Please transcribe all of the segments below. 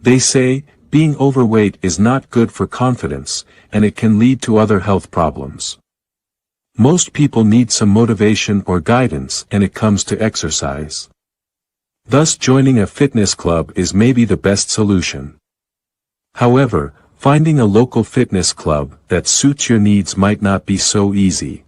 They say, being overweight is not good for confidence, and it can lead to other health problems. Most people need some motivation or guidance when it comes to exercise. Thus joining a fitness club is maybe the best solution. However, finding a local fitness club that suits your needs might not be so easy.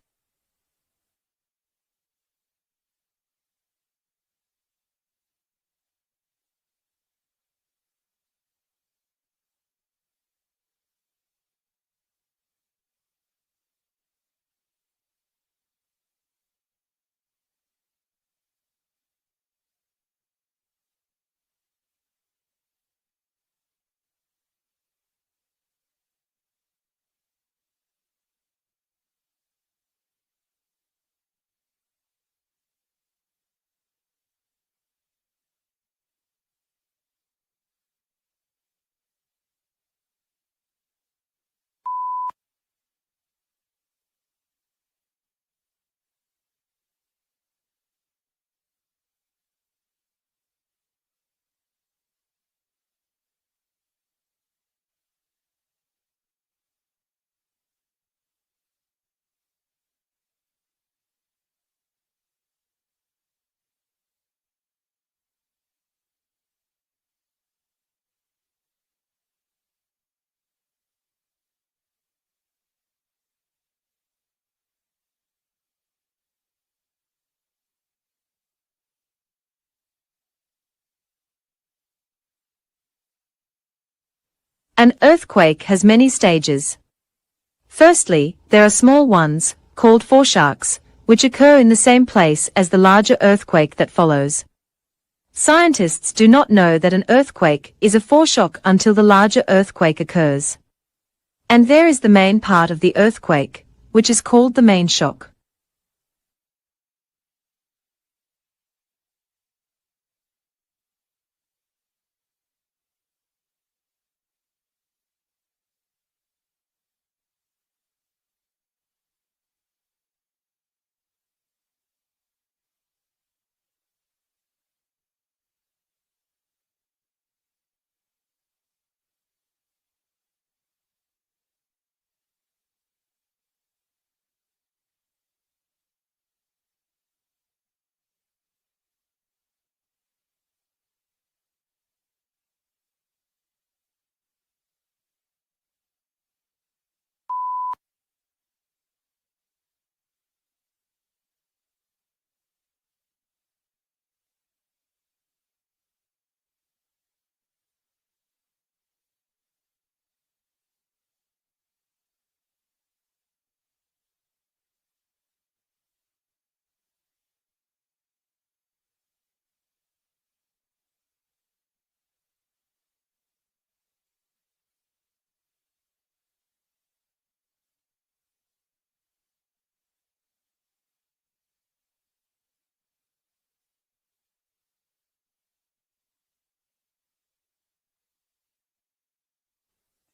An earthquake has many stages. Firstly, there are small ones, called foreshocks, which occur in the same place as the larger earthquake that follows. Scientists do not know that an earthquake is a foreshock until the larger earthquake occurs. And there is the main part of the earthquake, which is called the main shock.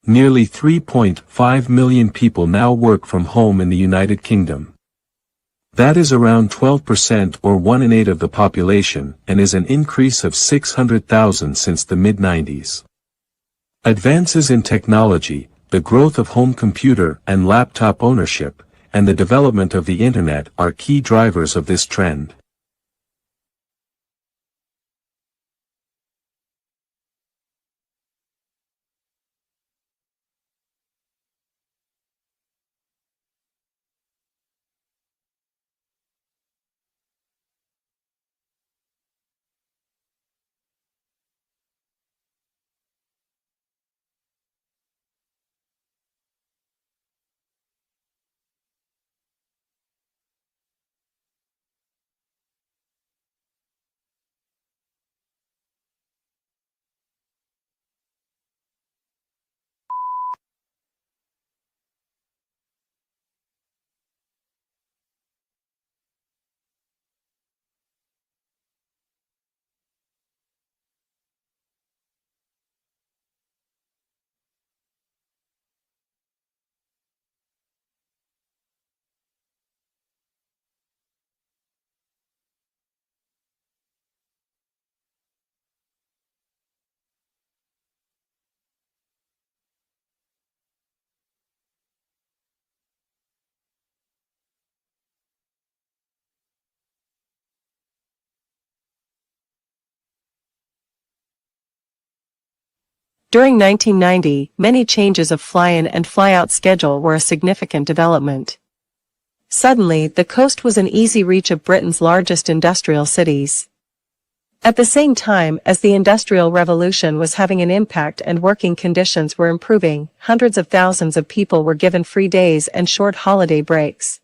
Nearly 3.5 million people now work from home in the United Kingdom. That is around 12% or 1 in 8 of the population and is an increase of 600,000 since the mid-90s. Advances in technology, the growth of home computer and laptop ownership, and the development of the Internet are key drivers of this trend. During 1990, many changes of fly-in and fly-out schedule were a significant development. Suddenly, the coast was an easy reach of Britain's largest industrial cities. At the same time as the Industrial Revolution was having an impact and working conditions were improving, hundreds of thousands of people were given free days and short holiday breaks.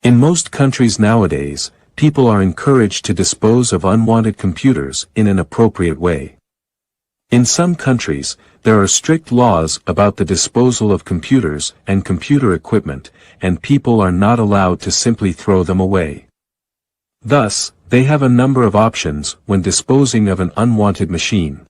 In most countries nowadays, people are encouraged to dispose of unwanted computers in an appropriate way. In some countries, there are strict laws about the disposal of computers and computer equipment, and people are not allowed to simply throw them away. Thus, they have a number of options when disposing of an unwanted machine.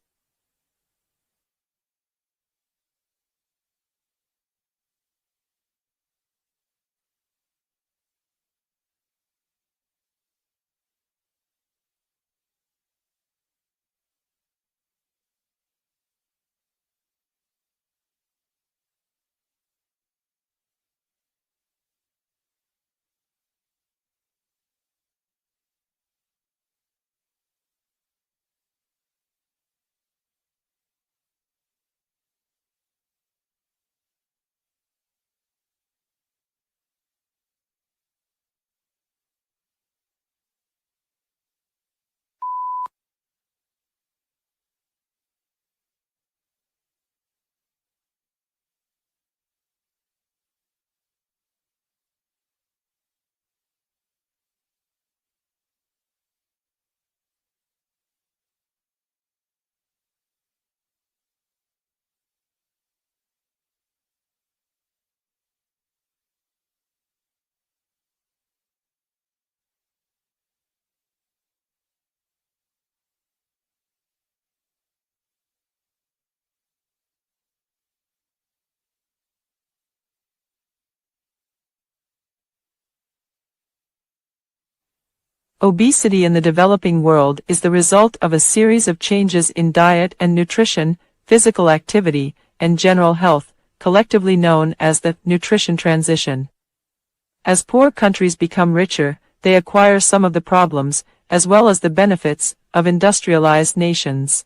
Obesity in the developing world is the result of a series of changes in diet and nutrition, physical activity, and general health, collectively known as the nutrition transition. As poor countries become richer, they acquire some of the problems, as well as the benefits, of industrialized nations.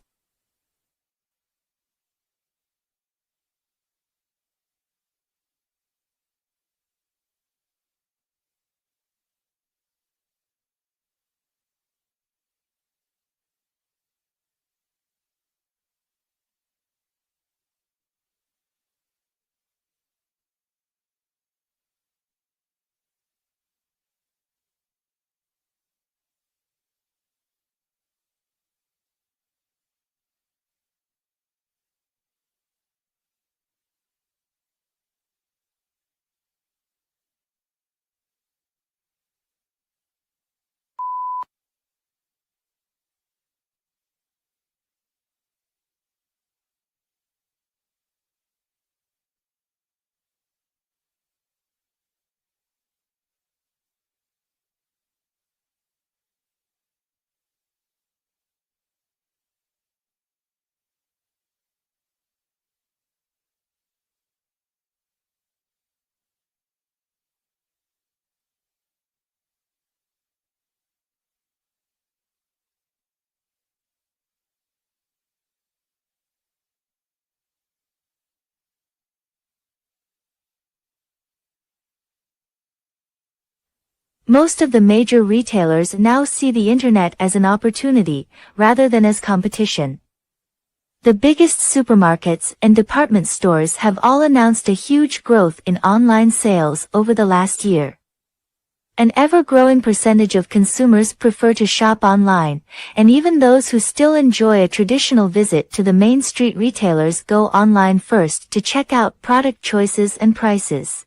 Most of the major retailers now see the internet as an opportunity, rather than as competition. The biggest supermarkets and department stores have all announced a huge growth in online sales over the last year. An ever-growing percentage of consumers prefer to shop online, and even those who still enjoy a traditional visit to the main street retailers go online first to check out product choices and prices.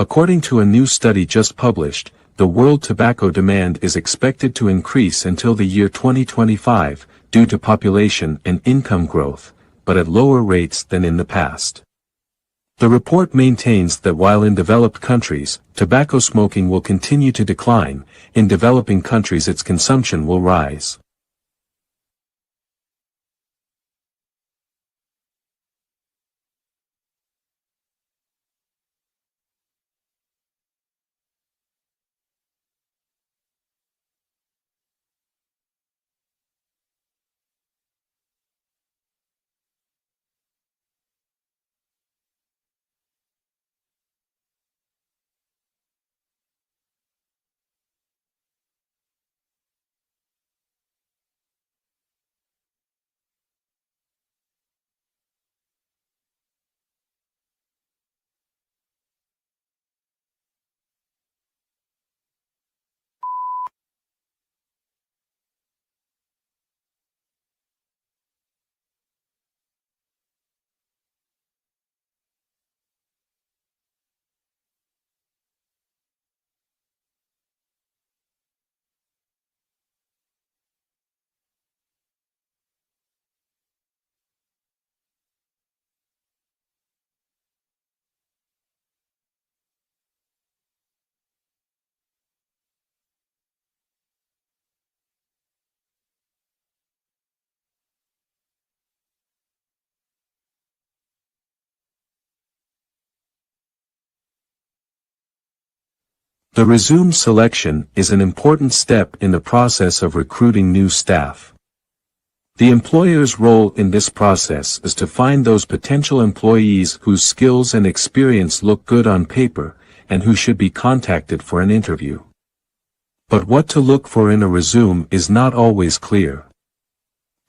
According to a new study just published, the world tobacco demand is expected to increase until the year 2025, due to population and income growth, but at lower rates than in the past. The report maintains that while in developed countries, tobacco smoking will continue to decline, in developing countries its consumption will rise. The resume selection is an important step in the process of recruiting new staff. The employer's role in this process is to find those potential employees whose skills and experience look good on paper, and who should be contacted for an interview. But what to look for in a resume is not always clear.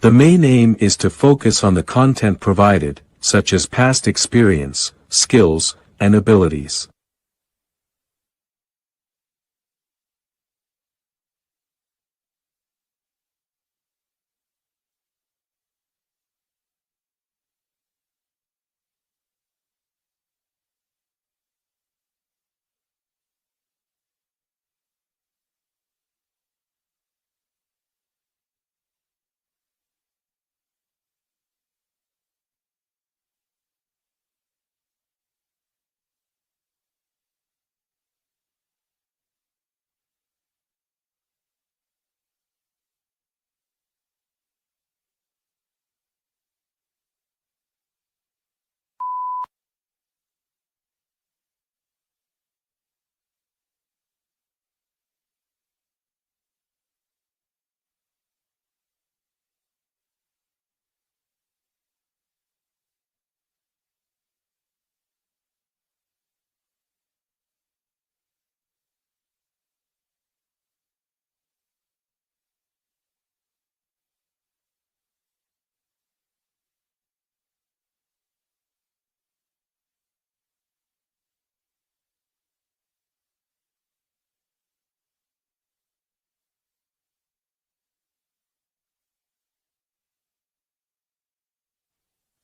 The main aim is to focus on the content provided, such as past experience, skills, and abilities.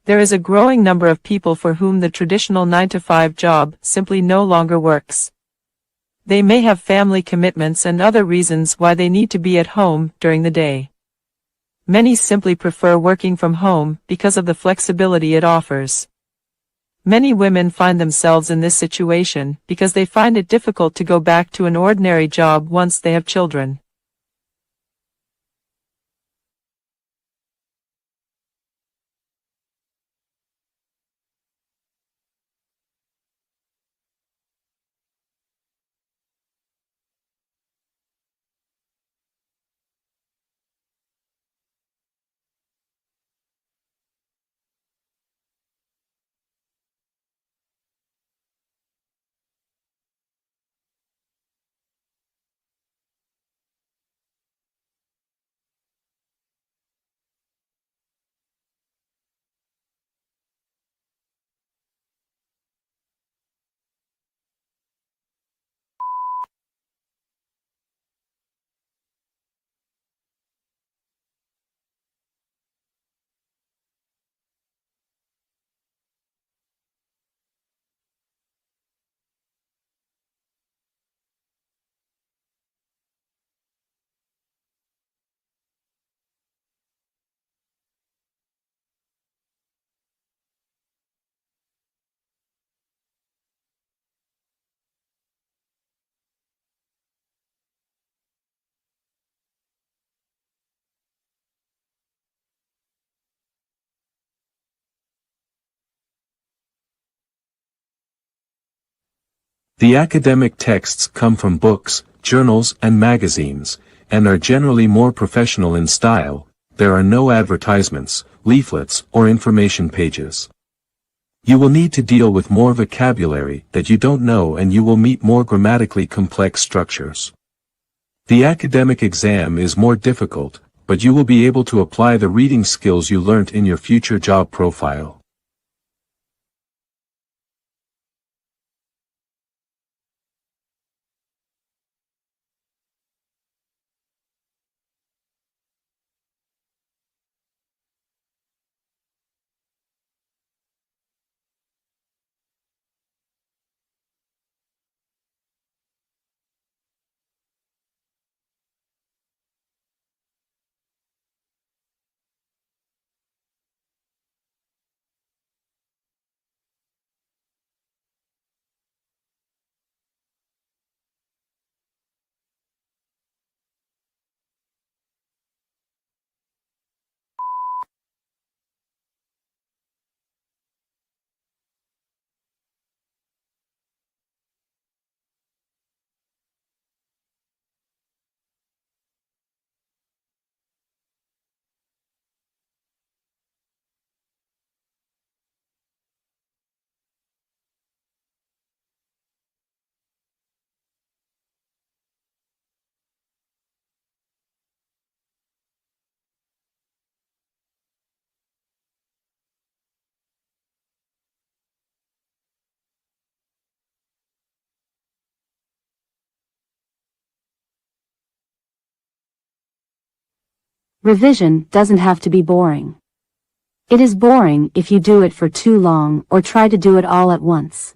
There is a growing number of people for whom the traditional 9-to-5 job simply no longer works. They may have family commitments and other reasons why they need to be at home during the day. Many simply prefer working from home because of the flexibility it offers. Many women find themselves in this situation because they find it difficult to go back to an ordinary job once they have children. The academic texts come from books, journals and magazines, and are generally more professional in style. There are no advertisements, leaflets, or information pages. You will need to deal with more vocabulary that you don't know, and you will meet more grammatically complex structures. The academic exam is more difficult, but you will be able to apply the reading skills you learnt in your future job profile. Revision doesn't have to be boring. It is boring if you do it for too long or try to do it all at once.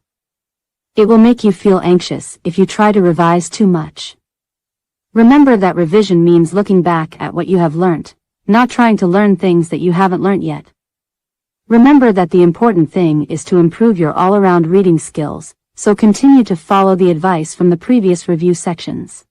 It will make you feel anxious if you try to revise too much. Remember that revision means looking back at what you have learnt, not trying to learn things that you haven't learnt yet. Remember that the important thing is to improve your all-around reading skills, so continue to follow the advice from the previous review sections.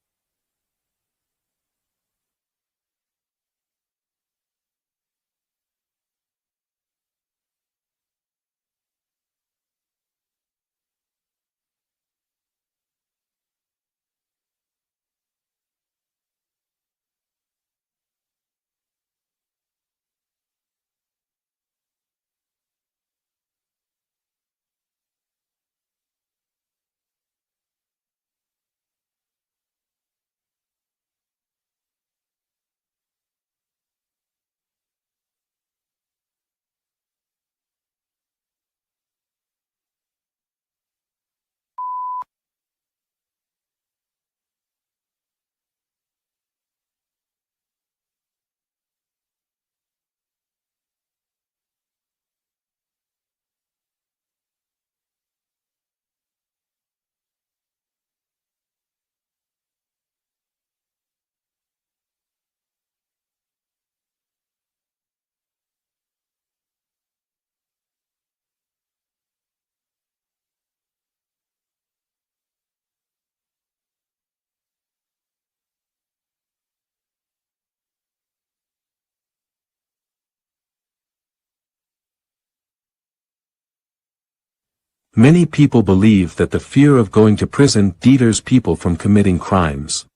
Many people believe that the fear of going to prison deters people from committing crimes.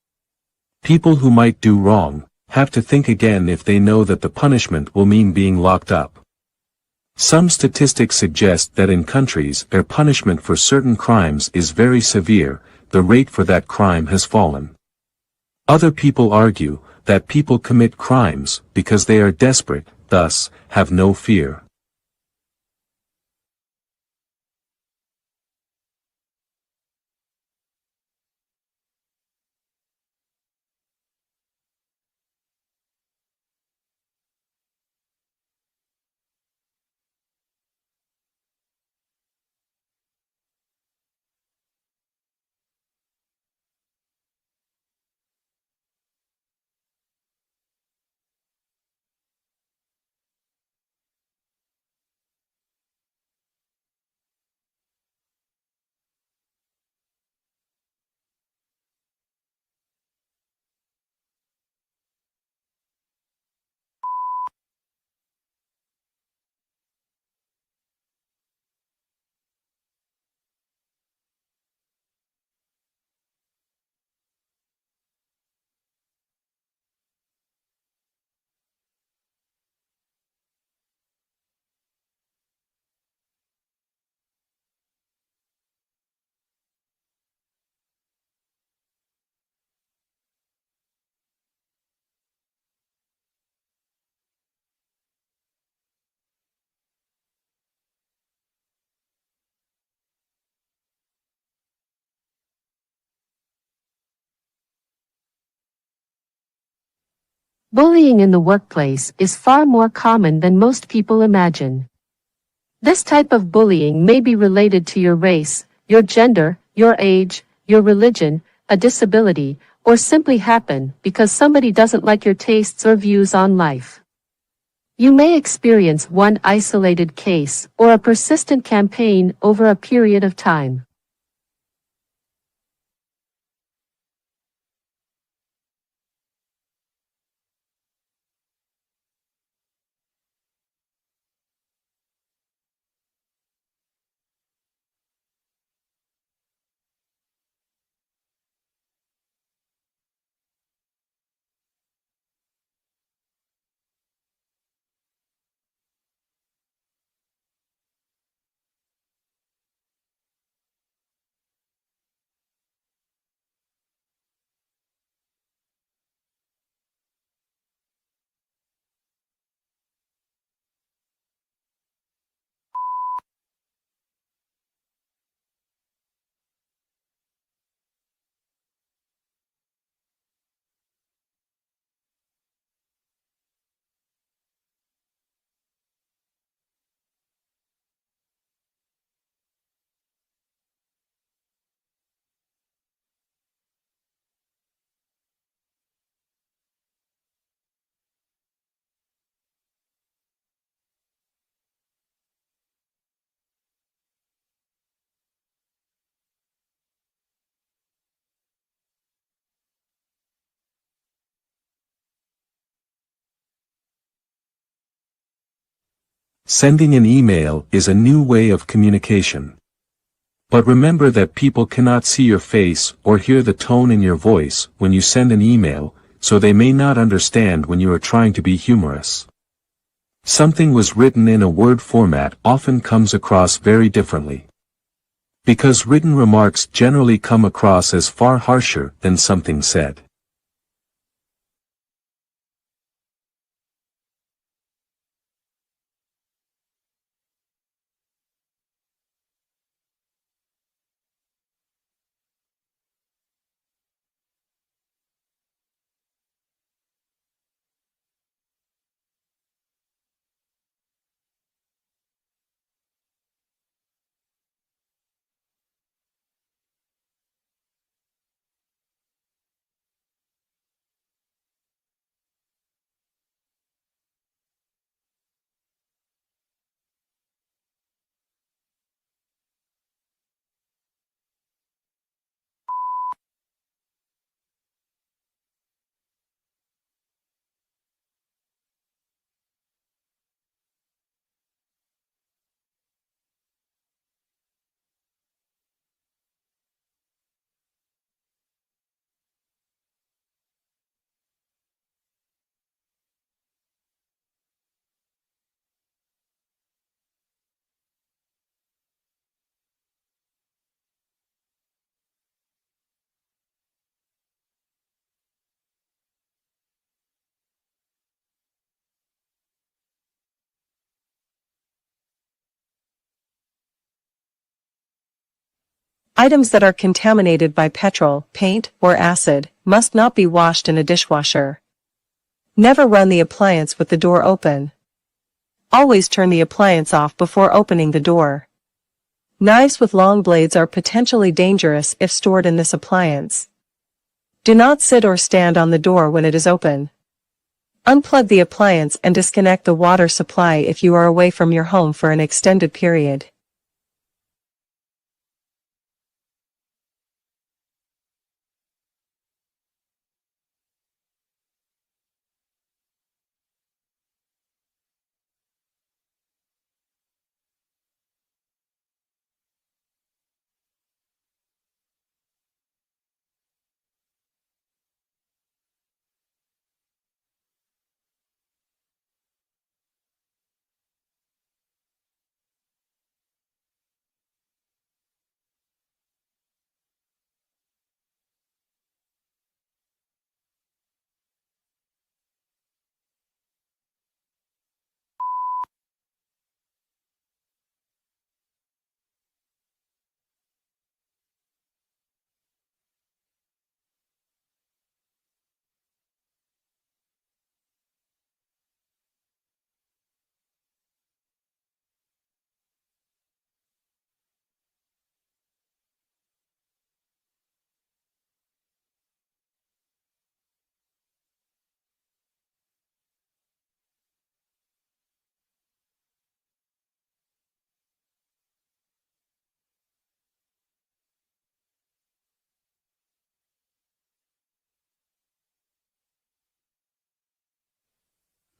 People who might do wrong have to think again if they know that the punishment will mean being locked up. Some statistics suggest that in countries where punishment for certain crimes is very severe, the rate for that crime has fallen. Other people argue that people commit crimes because they are desperate, thus, have no fear. Bullying in the workplace is far more common than most people imagine. This type of bullying may be related to your race, your gender, your age, your religion, a disability, or simply happen because somebody doesn't like your tastes or views on life. You may experience one isolated case or a persistent campaign over a period of time. Sending an email is a new way of communication. But remember that people cannot see your face or hear the tone in your voice when you send an email, so they may not understand when you are trying to be humorous. Something was written in a word format often comes across very differently. Because written remarks generally come across as far harsher than something said. Items that are contaminated by petrol, paint, or acid must not be washed in a dishwasher. Never run the appliance with the door open. Always turn the appliance off before opening the door. Knives with long blades are potentially dangerous if stored in this appliance. Do not sit or stand on the door when it is open. Unplug the appliance and disconnect the water supply if you are away from your home for an extended period.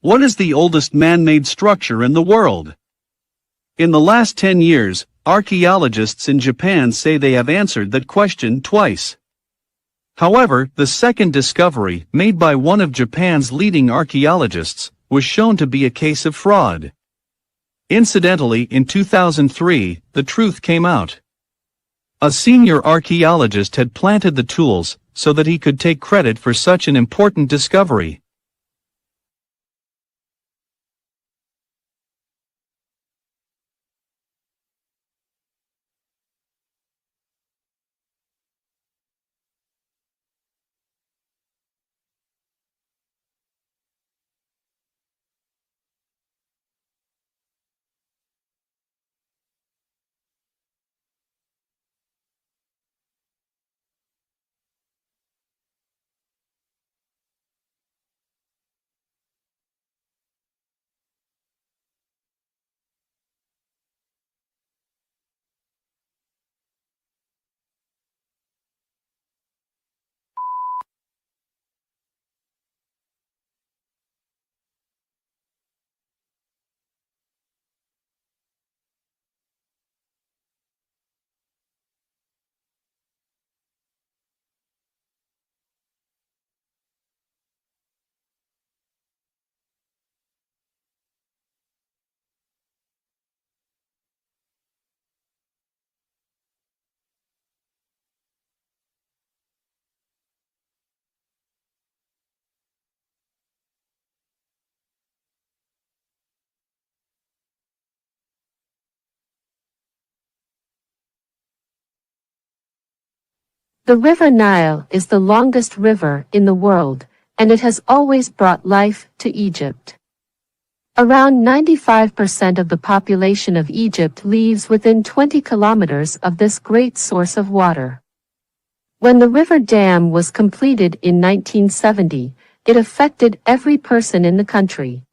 What is the oldest man-made structure in the world? In the last 10 years, archaeologists in Japan say they have answered that question twice. However, the second discovery, made by one of Japan's leading archaeologists, was shown to be a case of fraud. Incidentally, in 2003, the truth came out. A senior archaeologist had planted the tools so that he could take credit for such an important discovery. The River Nile is the longest river in the world, and it has always brought life to Egypt. Around 95% of the population of Egypt lives within 20 kilometers of this great source of water. When the river dam was completed in 1970, it affected every person in the country.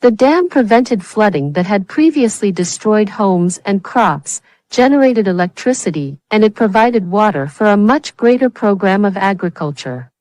The dam prevented flooding that had previously destroyed homes and crops, generated electricity, and it provided water for a much greater program of agriculture.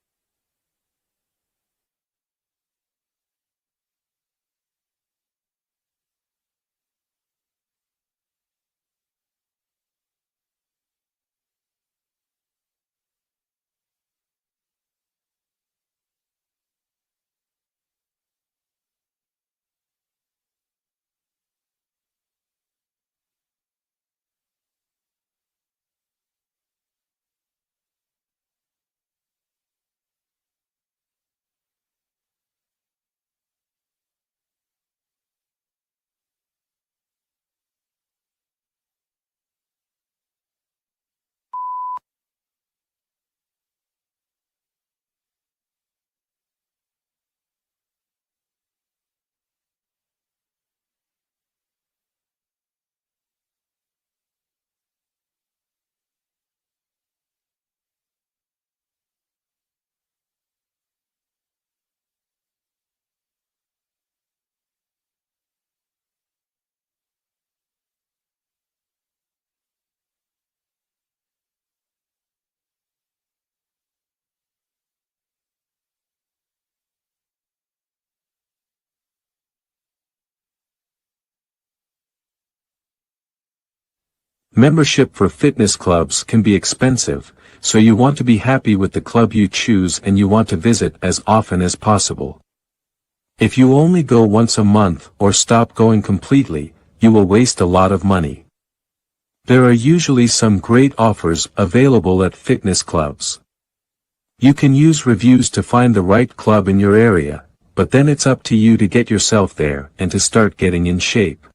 Membership for fitness clubs can be expensive, so you want to be happy with the club you choose and you want to visit as often as possible. If you only go once a month or stop going completely, you will waste a lot of money. There are usually some great offers available at fitness clubs. You can use reviews to find the right club in your area, but then it's up to you to get yourself there and to start getting in shape.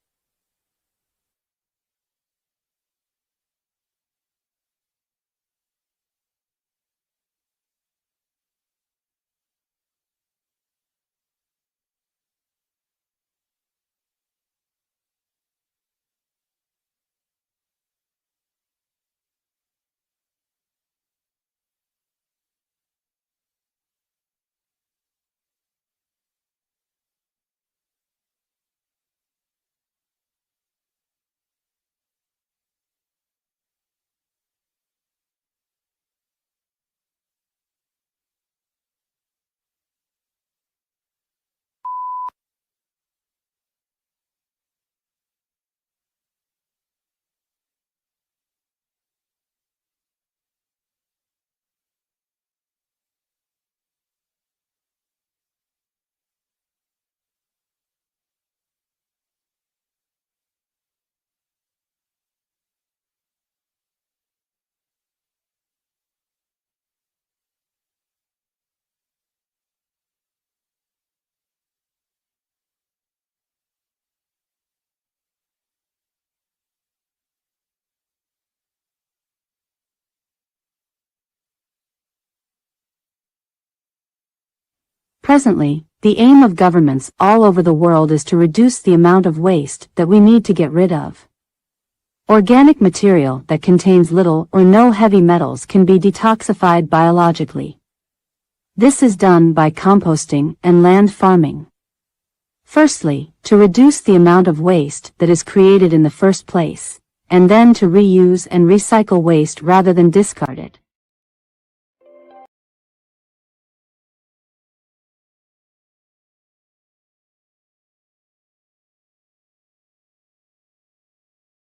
Presently, the aim of governments all over the world is to reduce the amount of waste that we need to get rid of. Organic material that contains little or no heavy metals can be detoxified biologically. This is done by composting and land farming. Firstly, to reduce the amount of waste that is created in the first place, and then to reuse and recycle waste rather than discard it.